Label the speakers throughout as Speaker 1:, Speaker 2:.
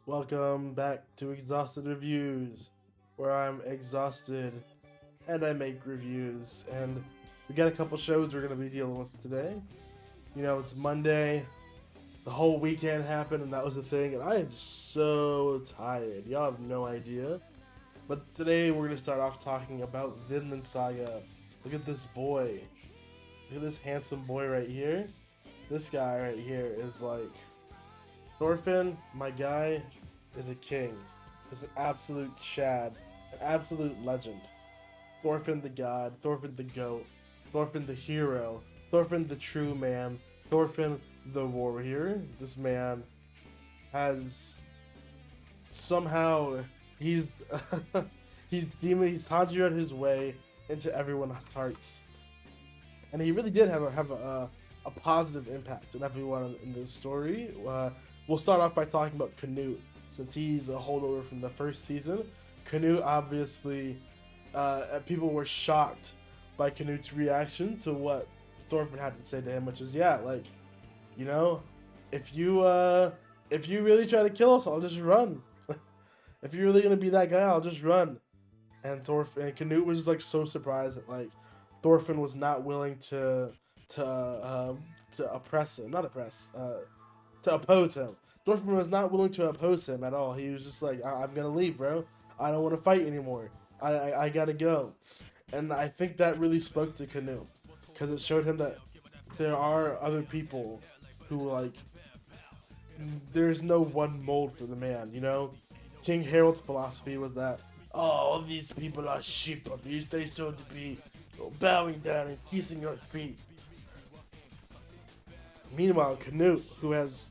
Speaker 1: Welcome back to Exhausted Reviews, where I'm exhausted and I make reviews. And we got a couple shows we're going to be dealing with today. You know, it's Monday, the whole weekend happened, and that was the thing. And I am so tired. Y'all have no idea. But today we're going to start off talking about Vinland Saga. Look at this boy. Look at this handsome boy right here. This guy right here is like Thorfinn, my guy, is a king. Is an absolute Chad, an absolute legend. Thorfinn the god, Thorfinn the goat, Thorfinn the hero, Thorfinn the true man, Thorfinn the warrior. This man has somehow he's he's conjured his way into everyone's hearts, and he really did have a positive impact on everyone in this story. We'll start off by talking about Canute, since he's a holdover from the first season. Canute, obviously, people were shocked by Canute's reaction to what Thorfinn had to say to him, which is, yeah, like, you know, if you really try to kill us, I'll just run. If you're really gonna be that guy, I'll just run. And Canute was just like so surprised that like Thorfinn was not willing to oppress him, not oppress, to oppose him. Thorfinn was not willing to oppose him at all. He was just like, I'm gonna leave, bro. I don't want to fight anymore. I gotta go. And I think that really spoke to Canute, because it showed him that there are other people who, like, there's no one mold for the man, you know? King Harold's philosophy was that, oh, all these people are sheep, they should be bowing down and kissing your feet. Meanwhile, Canute, who has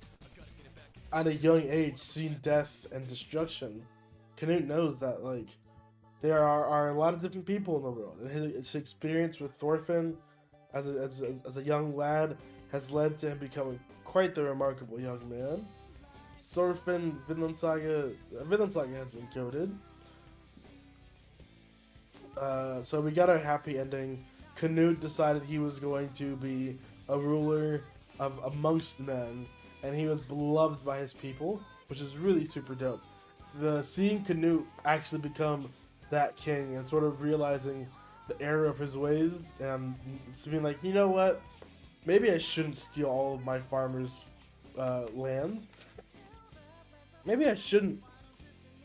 Speaker 1: at a young age seen death and destruction, Canute knows that like there are a lot of different people in the world, and his experience with Thorfinn as a young lad has led to him becoming quite the remarkable young man. Thorfinn, Vinland Saga has been coded. So we got our happy ending. Canute decided he was going to be a ruler amongst men, and he was beloved by his people, which is really super dope. Seeing Canute actually become that king and sort of realizing the error of his ways and being like, you know what, maybe I shouldn't steal all of my farmers' land. Maybe I shouldn't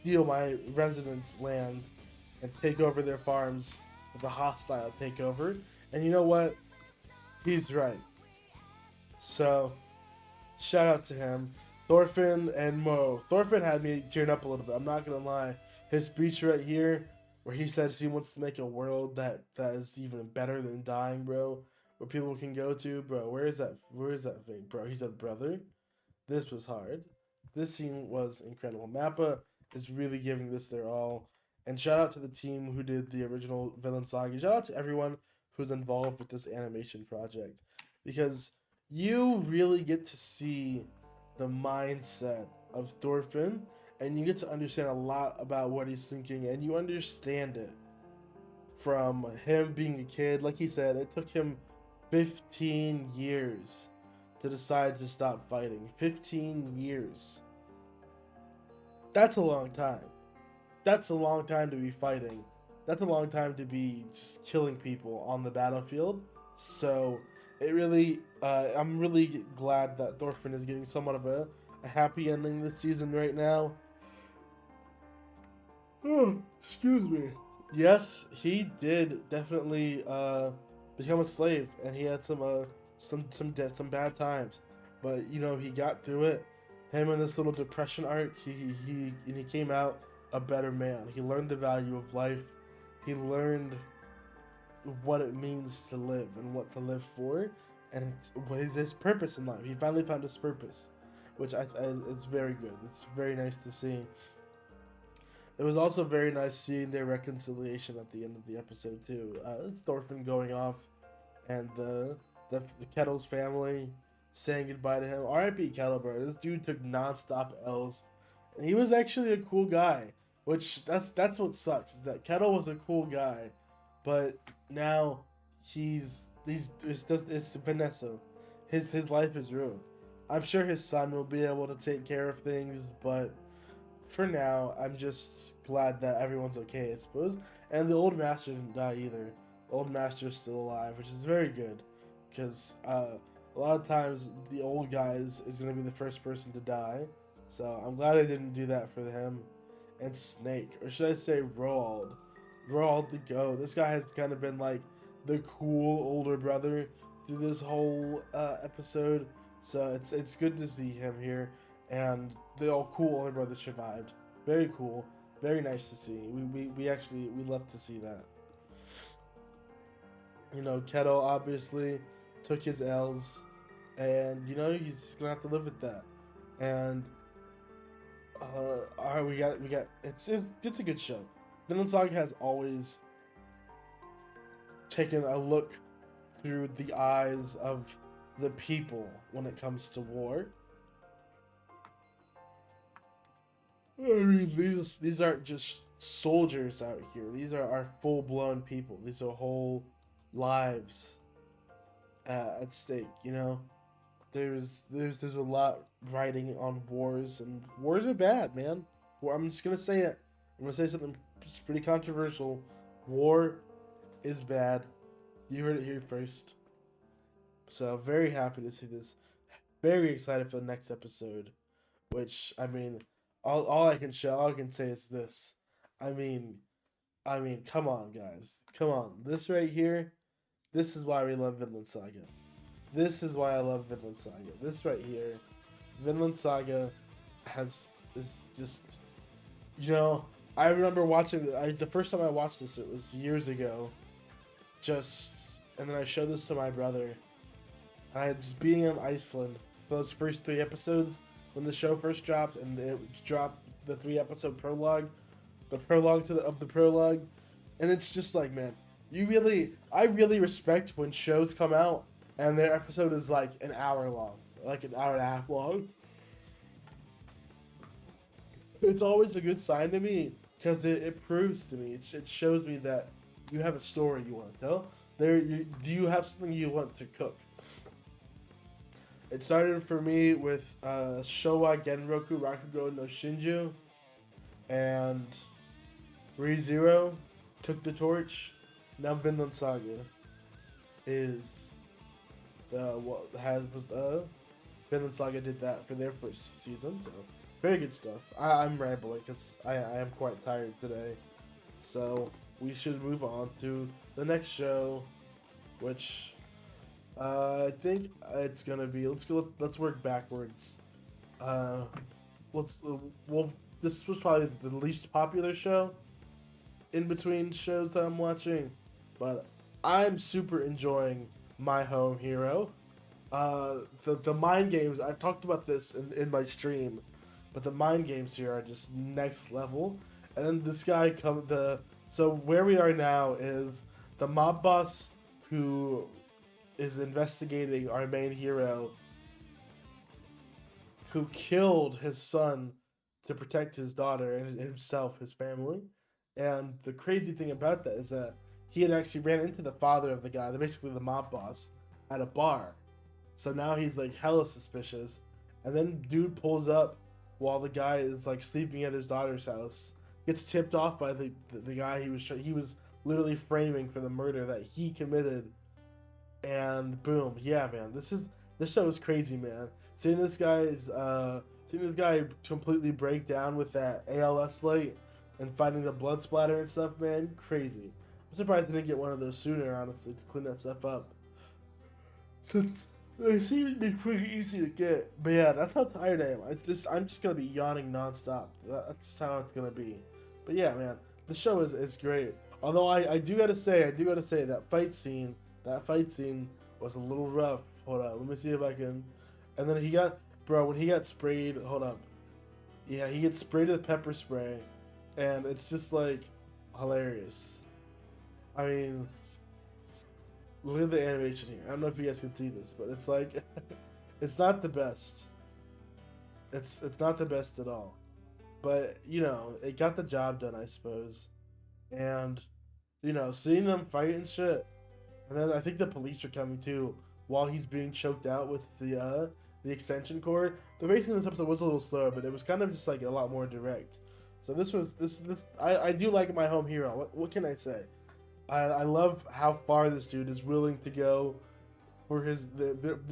Speaker 1: steal my residents' land and take over their farms with a hostile takeover. And you know what? He's right. So, shout out to him. Thorfinn and Mo. Thorfinn had me tearing up a little bit, I'm not gonna lie. His speech right here, where he says he wants to make a world that is even better than dying, bro. Where people can go to, bro. Where is that thing, bro? He said, brother, this was hard. This scene was incredible. Mappa is really giving this their all. And shout out to the team who did the original Vinland Saga. Shout out to everyone who's involved with this animation project, because you really get to see the mindset of Thorfinn, and you get to understand a lot about what he's thinking, and you understand it from him being a kid. Like he said, it took him 15 years to decide to stop fighting. 15 years. That's a long time. That's a long time to be fighting. That's a long time to be just killing people on the battlefield. So it really, I'm really glad that Thorfinn is getting somewhat of a happy ending this season right now. Oh, excuse me. Yes, he did definitely become a slave, and he had some bad times, but you know, he got through it. Him in this little depression arc, he came out a better man. He learned the value of life. He learned what it means to live and what to live for, and what is his purpose in life. He finally found his purpose, which it's very good. It's very nice to see. It was also very nice seeing their reconciliation at the end of the episode too. It's Thorfinn going off, and the Kettle's family saying goodbye to him. R.I.P. Kettle, bro. This dude took non-stop L's, and he was actually a cool guy. Which that's what sucks, is that Kettle was a cool guy, but now it's Vanessa. His life is ruined. I'm sure his son will be able to take care of things, but for now, I'm just glad that everyone's okay, I suppose. And the old master didn't die either. The old master is still alive, which is very good, because a lot of times the old guy is going to be the first person to die. So I'm glad I didn't do that for him. And Snake, or should I say Roald. Roald the Goat. This guy has kind of been like the cool older brother through this whole episode. So it's good to see him here. And the all cool older brother survived. Very cool. Very nice to see. We love to see that. You know, Kettle obviously took his L's, and you know he's gonna have to live with that. And all right, we got it's a good show. Vinland Saga has always taken a look through the eyes of the people when it comes to war. I mean, these aren't just soldiers out here. These are our full-blown people. These are whole lives at stake. You know, there's a lot riding on wars, and wars are bad, man. Well, I'm just gonna say it. I'm gonna say something pretty controversial. War is bad. You heard it here first. So very happy to see this. Very excited for the next episode. Which, I mean, all I can say is this. I mean, come on, guys. Come on. This right here, this is why we love Vinland Saga. This is why I love Vinland Saga. This right here, Vinland Saga is just, you know, I remember watching the first time I watched this, it was years ago. And then I showed this to my brother. I just being in Iceland, those first 3 episodes when the show first dropped, and it dropped the 3-episode prologue, the prologue of the prologue, and it's just like, man, I really respect when shows come out and their episode is like an hour long, like an hour and a half long. It's always a good sign to me, because it proves to me, it shows me that you have a story you want to tell. Do you have something you want to cook? It started for me with Showa Genroku Rakugo no Shinju, and ReZero took the torch. Now Vinland Saga is Vinland Saga did that for their first season, so very good stuff. I'm rambling because I am quite tired today, so we should move on to the next show, which I think it's gonna be. Let's work backwards. This was probably the least popular show in between shows that I'm watching, but I'm super enjoying My Home Hero. The mind games, I've talked about this in my stream, but the mind games here are just next level. And then this guy so where we are now is the mob boss who is investigating our main hero, who killed his son to protect his daughter and himself, his family. And the crazy thing about that is that he had actually ran into the father of the guy, basically the mob boss, at a bar. So now he's like hella suspicious. And then dude pulls up while the guy is like sleeping at his daughter's house. Gets tipped off by the guy he was literally framing for the murder that he committed. And boom, yeah, man, this show is crazy, man. Seeing this guy completely break down with that ALS light and finding the blood splatter and stuff, man, crazy. I'm surprised I didn't get one of those sooner, honestly, to clean that stuff up. Since they seem to be pretty easy to get. But yeah, that's how tired I am. I'm just gonna be yawning nonstop. That's how it's gonna be. But yeah, man, the show is great. Although I do gotta say that fight scene was a little rough. Hold up, let me see if I can. And then when he got sprayed, hold up. Yeah, he gets sprayed with pepper spray, and it's just like hilarious. I mean, look at the animation here. I don't know if you guys can see this, but it's like it's not the best. It's not the best at all. But, you know, it got the job done, I suppose. And, you know, seeing them fight and shit. And then I think the police are coming too while he's being choked out with the extension cord. The racing in this episode was a little slower, but it was kind of just like a lot more direct. So I do like My Home Hero. What can I say? I love how far this dude is willing to go for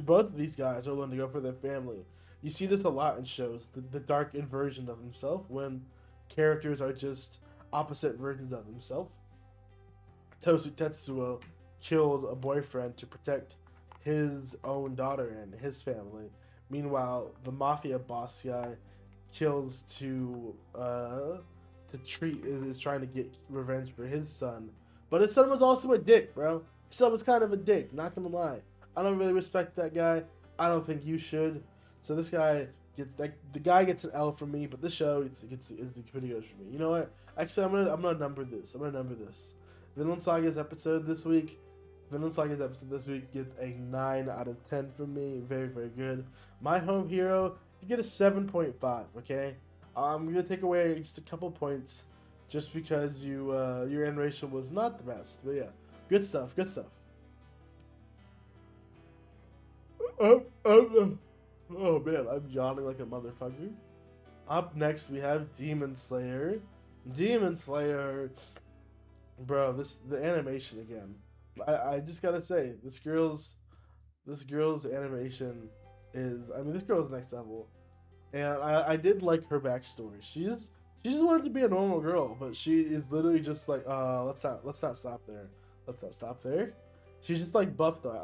Speaker 1: both of these guys are willing to go for their family. You see this a lot in shows, the dark inversion of himself when characters are just opposite versions of themselves. Tosu Tetsuo killed a boyfriend to protect his own daughter and his family. Meanwhile, the mafia boss guy kills is trying to get revenge for his son. But his son was also a dick, bro. His son was kind of a dick, not gonna lie. I don't really respect that guy. I don't think you should. So this guy the guy gets an L from me, but this show is pretty good for me. You know what? Actually, I'm gonna number this. Vinland Saga's episode this week. Gets a 9 out of 10 from me. Very, very good. My Home Hero, you get a 7.5. Okay, I'm gonna take away just a couple points, just because your animation was not the best. But yeah, good stuff. Oh man, I'm yawning like a motherfucker. Up next, we have Demon Slayer. Bro, the animation again. I just gotta say, this girl's animation is. I mean, this girl's next level, and I did like her backstory. She just wanted to be a normal girl, but she is literally just like, let's not stop there. Let's not stop there. She's just like buff though.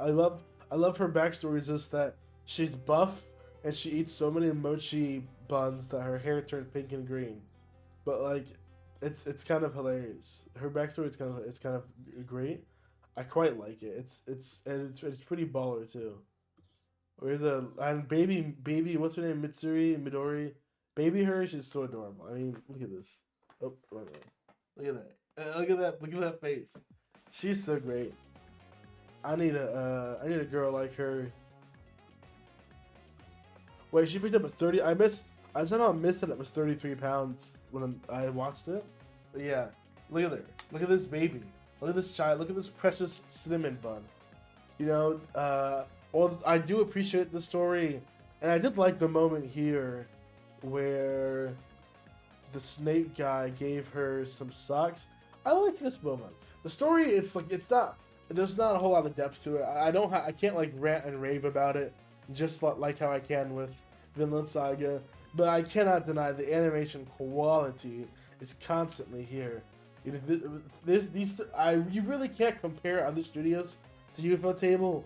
Speaker 1: I love her backstory is just that she's buff and she eats so many mochi buns that her hair turned pink and green. But like, it's kind of hilarious. Her backstory is kind of great. I quite like it. It's pretty baller too. And baby what's her name, Midori, baby her, she's so adorable. I mean, look at this. Oh, wait. Look at that. Look at that face. She's so great. I need a girl like her. Wait, she picked up a 30. I somehow missed that it was 33 pounds when I watched it. But yeah, look at her. Look at this baby. Look at this child. Look at this precious cinnamon bun. You know, well, I do appreciate the story, and I did like the moment here where the snake guy gave her some socks. I like this moment. The story, it's not. There's not a whole lot of depth to it. I can't like rant and rave about it, just like how I can with Vinland Saga. But I cannot deny the animation quality is constantly here. You really can't compare other studios to UFO Table,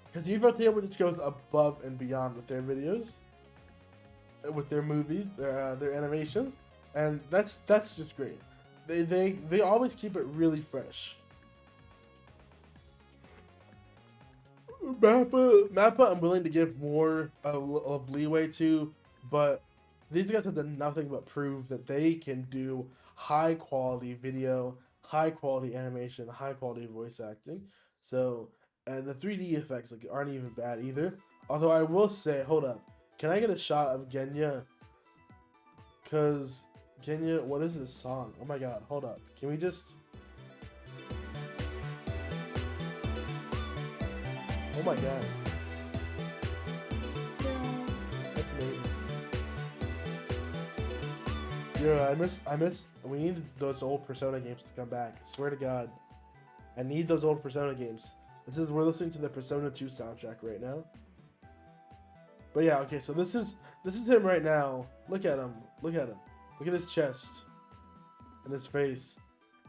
Speaker 1: because UFO Table just goes above and beyond with their videos, with their movies, their animation, and that's just great. They always keep it really fresh. Mappa, I'm willing to give more of leeway to, but these guys have done nothing but prove that they can do high quality video, high quality animation, high quality voice acting. So, and the 3D effects aren't even bad either. Although I will say, hold up, can I get a shot of Genya? Cause Genya, what is this song? Oh my god, hold up. Can we just... Oh my god. That's amazing. Yeah, I miss, we need those old Persona games to come back. I swear to god. I need those old Persona games. We're listening to the Persona 2 soundtrack right now. But yeah, okay, so this is him right now. Look at him. Look at his chest. And his face.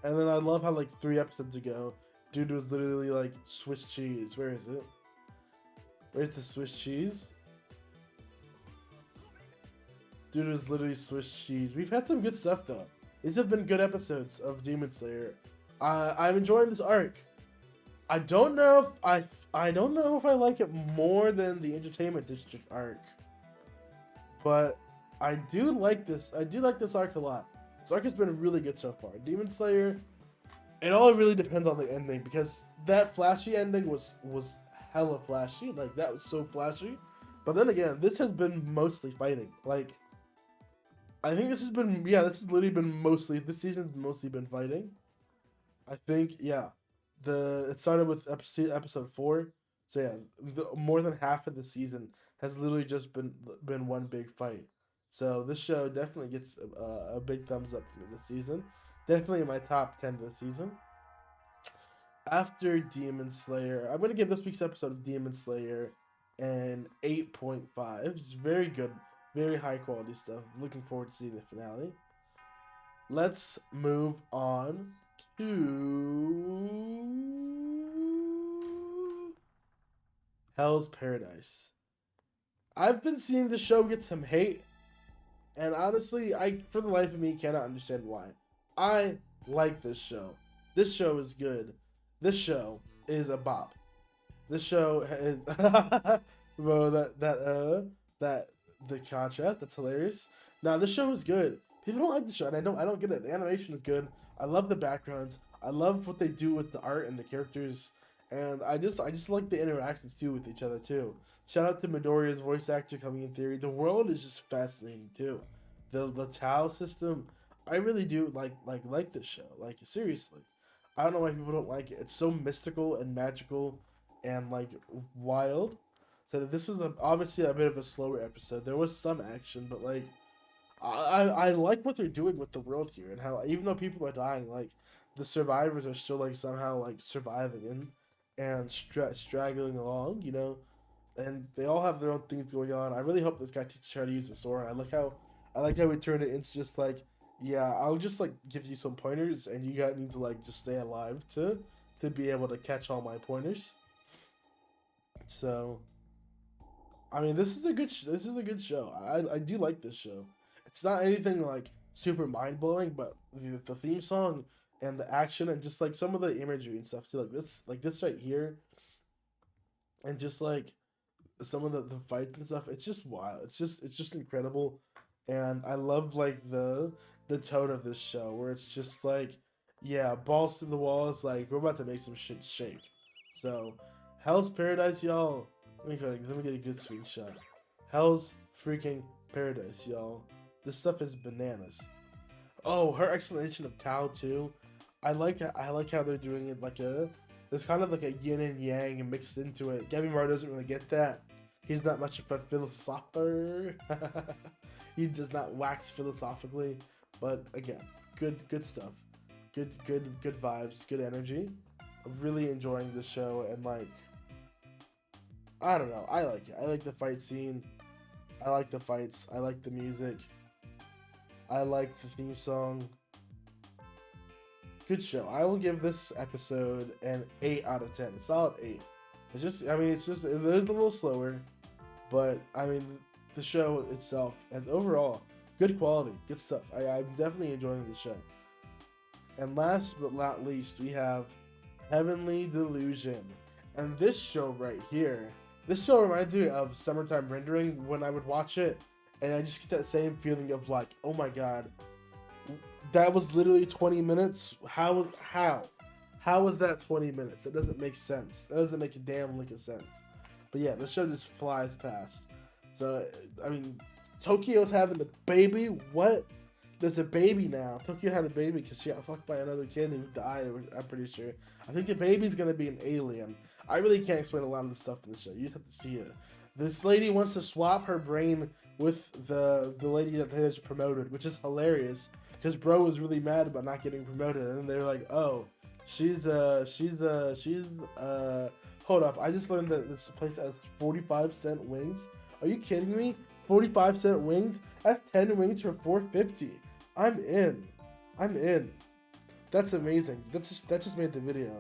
Speaker 1: And then I love how like 3 episodes ago, dude was literally like Swiss cheese. Where is it? Where's the Swiss cheese? Dude was literally Swiss cheese. We've had some good stuff though. These have been good episodes of Demon Slayer. I'm enjoying this arc. I don't know if I like it more than the Entertainment District arc, but I do like this. I do like this arc a lot. This arc has been really good so far. Demon Slayer. It all really depends on the ending, because that flashy ending was hella flashy. Like, that was so flashy. But then again, this has been mostly fighting. Like, I think this has literally been mostly, this season's mostly been fighting. I think, yeah. It started with episode 4. So yeah, more than half of the season has literally just been one big fight. So this show definitely gets a big thumbs up for me this season. Definitely in my top 10 this season. After Demon Slayer, I'm gonna give this week's episode of Demon Slayer an 8.5. It's very good, very high quality stuff. Looking forward to seeing the finale. Let's move on to Hell's Paradise. I've been seeing the show get some hate, and honestly, I, for the life of me, cannot understand why. I like this show. This show is good. This show is a bop. This show is bro, that the contrast, that's hilarious. Now this show is good. People don't like the show, and I don't get it. The animation is good. I love the backgrounds. I love what they do with the art and the characters, and I just like the interactions too with each other too. Shout out to Midoriya's voice actor coming in theory. The world is just fascinating too. The Tao system, I really do like this show. Like seriously, I don't know why people don't like it. It's so mystical and magical, and like wild. So this was obviously a bit of a slower episode. There was some action, but like I like what they're doing with the world here, and how even though people are dying, like the survivors are still like somehow like surviving and straggling along, you know, and they all have their own things going on. I really hope this guy teaches her how to use the sword. I like how we turned it into just like, yeah, I'll just like give you some pointers, and you guys need to like just stay alive to be able to catch all my pointers. So, I mean, this is a good show. I do like this show. It's not anything like super mind blowing, but the theme song and the action and just like some of the imagery and stuff too, like this right here, and just like some of the fights and stuff. It's just wild. It's just incredible, and I love like the tone of this show where it's just like, yeah, balls to the walls. Like we're about to make some shit shake. So, Hell's Paradise, y'all. Let me get a good screenshot. Hell's freaking Paradise, y'all. This stuff is bananas. Oh, her explanation of Tao too. I like how they're doing it like there's kind of like a yin and yang mixed into it. Gabby Mar doesn't really get that. He's not much of a philosopher. He does not wax philosophically. But again, good stuff. Good vibes, good energy. I'm really enjoying this show, and like, I don't know, I like it. I like the fight scene. I like the fights. I like the music. I like the theme song. Good show. I will give this episode an 8 out of 10. A solid 8. It is a little slower, but I mean, the show itself and overall, good quality, good stuff. I'm definitely enjoying the show. And last but not least, we have Heavenly Delusion. And this show right here, this show reminds me of Summertime Rendering when I would watch it, and I just get that same feeling of like, oh my god, that was literally 20 minutes. How was that 20 minutes? That doesn't make sense. That doesn't make a damn lick of sense. But yeah, the show just flies past. So, I mean, Tokyo's having a baby? What? There's a baby now. Tokyo had a baby because she got fucked by another kid who died, I'm pretty sure. I think the baby's gonna be an alien. I really can't explain a lot of the stuff in the show. You just have to see it. This lady wants to swap her brain with the lady that they just promoted, which is hilarious. Because bro was really mad about not getting promoted, and then they're like, oh, she's hold up, I just learned that this place has 45-cent wings. Are you kidding me? 45-cent wings? That's 10 wings for $4.50. I'm in. That's amazing. That just made the video.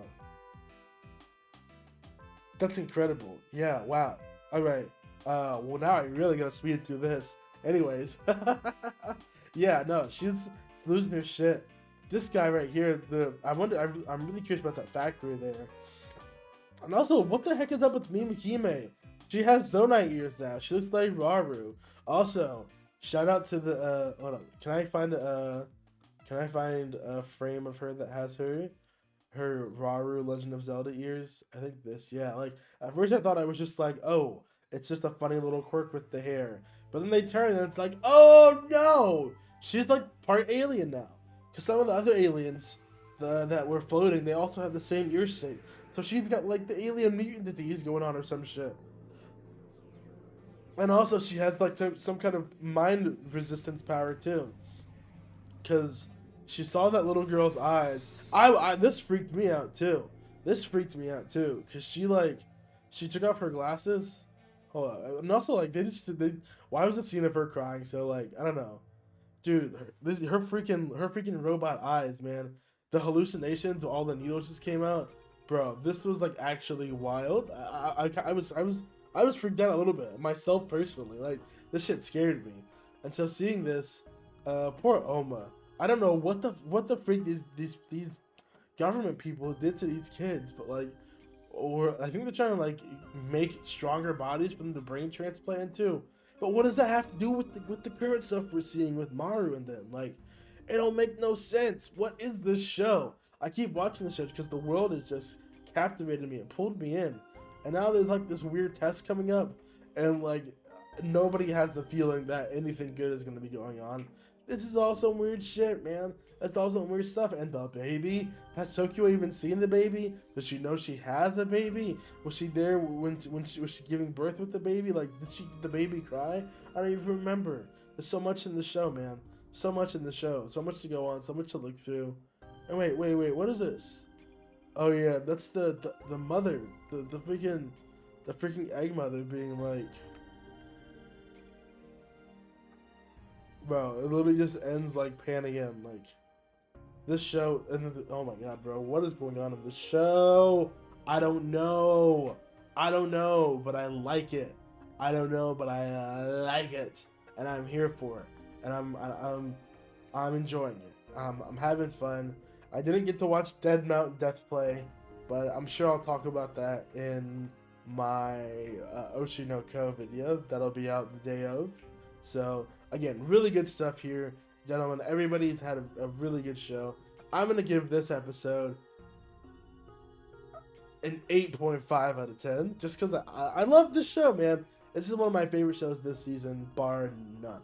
Speaker 1: That's incredible. Yeah, wow. Alright. Well now I really gotta speed through this. Anyways. Yeah, no, she's losing her shit. This guy right here, I'm really curious about that factory there. And also, what the heck is up with Mimi Hime? She has Zonai ears now. She looks like Raru. Also, shout out to the hold on. Can I find a frame of her that has her Raru Legend of Zelda ears? I think this, yeah. Like at first I thought I was just like, oh, it's just a funny little quirk with the hair. But then they turn and it's like, oh no! She's like part alien now. Because some of the other aliens that were floating, they also have the same ear shape. So she's got like the alien mutant disease going on or some shit. And also, she has like some kind of mind resistance power too, because she saw that little girl's eyes. This freaked me out too. This freaked me out too, because she took off her glasses. Hold on. And also, like, why was the scene of her crying? So, like, I don't know, dude. Her freaking robot eyes, man. The hallucinations, all the needles just came out, bro. This was like actually wild. I was freaked out a little bit myself personally. Like, this shit scared me, and so seeing this, poor Oma. I don't know what the freak these government people did to these kids, but like, or I think they're trying to like make stronger bodies for them to brain transplant too. But what does that have to do with the current stuff we're seeing with Maru and them? Like, it don't make no sense. What is this show? I keep watching the show because the world has just captivated me and pulled me in. And now there's like this weird test coming up, and like nobody has the feeling that anything good is gonna be going on. This is all some weird shit, man. That's all some weird stuff. And the baby? Has Tokyo even seen the baby? Does she know she has a baby? Was she there when she was she giving birth with the baby? Like, did the baby cry? I don't even remember. There's so much in the show, man. So much in the show. So much to go on. So much to look through. And wait. What is this? Oh yeah, that's the mother. The freaking egg mother being like, bro, it literally just ends like panning in. Like, this show, and oh my god, bro, what is going on in this show? I don't know. But I like it. I don't know, but I like it, and I'm here for it, and I'm enjoying it. I'm having fun. I didn't get to watch Dead Mount Death Play, but I'm sure I'll talk about that in my Oshi no Ko video that'll be out the day of. So again, really good stuff here, gentlemen. Everybody's had a really good show. I'm gonna give this episode an 8.5 out of 10, just because I love this show, man. This is one of my favorite shows this season, bar none.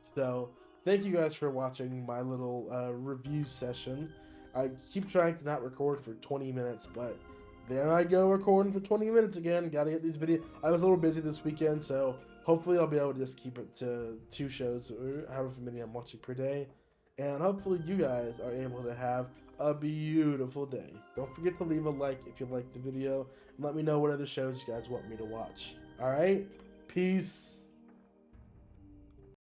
Speaker 1: So thank you guys for watching my little review session. I keep trying to not record for 20 minutes, but there I go, recording for 20 minutes again. Gotta get these videos. I was a little busy this weekend, so hopefully I'll be able to just keep it to 2 shows, or however many I'm watching per day. And hopefully you guys are able to have a beautiful day. Don't forget to leave a like if you liked the video, and let me know what other shows you guys want me to watch. Alright? Peace.